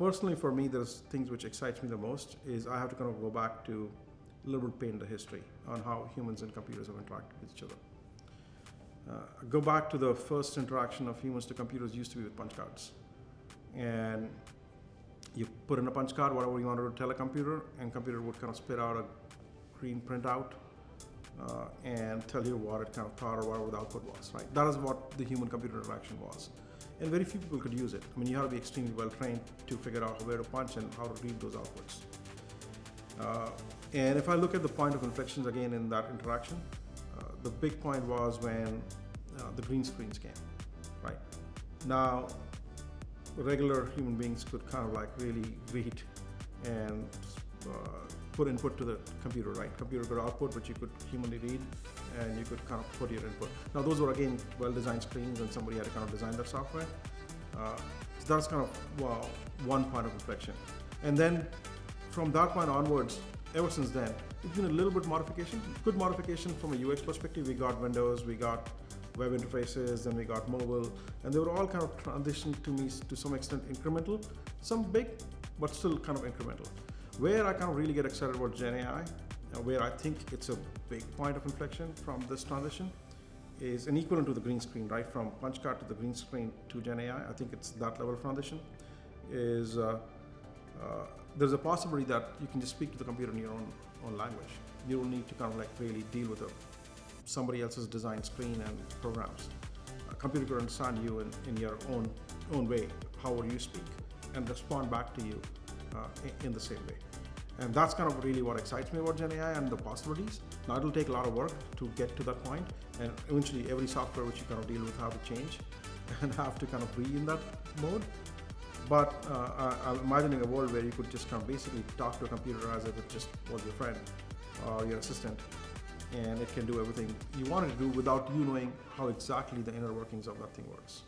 Personally, for me, there's things which excites me the most is I have to kind of go back to a little bit paint the history on how humans and computers have interacted with each other. Go back to the first interaction of humans to computers used to be with punch cards. And you put in a punch card, whatever you wanted to tell a computer, and computer would kind of spit out a green printout and tell you what it kind of thought or whatever the output was, right? That is what the human-computer interaction was. And very few people could use it. I mean, you have to be extremely well-trained to figure out where to punch and how to read those outputs. And if I look at the point of inflections again in that interaction, the big point was when the green screens came, right? Now, regular human beings could kind of like really read and put input to the computer, right? Computer could output, but you could humanly read and you could kind of put your input. Now those were again well-designed screens and somebody had to kind of design that software. So that's kind of one point of inflection. And then from that point onwards, ever since then, it's been a little bit modification, good modification from a UX perspective. We got Windows, we got web interfaces, then we got mobile, and they were all kind of transitioned to me to some extent incremental, some big, but still kind of incremental. Where I kind of really get excited about GenAI, where I think it's a big point of inflection from this transition, is an equivalent to the green screen, right? From punch card to the green screen to GenAI, I think it's that level of transition, is there's a possibility that you can just speak to the computer in your own language. You don't need to kind of like really deal with somebody else's design screen and programs. A computer could understand you in your own way, however you speak, and respond back to you in the same way. And that's kind of really what excites me about GenAI and the possibilities. Now it'll take a lot of work to get to that point, and eventually every software which you kind of deal with have to change and have to kind of be in that mode. But I'm imagining a world where you could just kind of basically talk to a computer as if it just was your friend or your assistant, and it can do everything you want it to do without you knowing how exactly the inner workings of that thing works.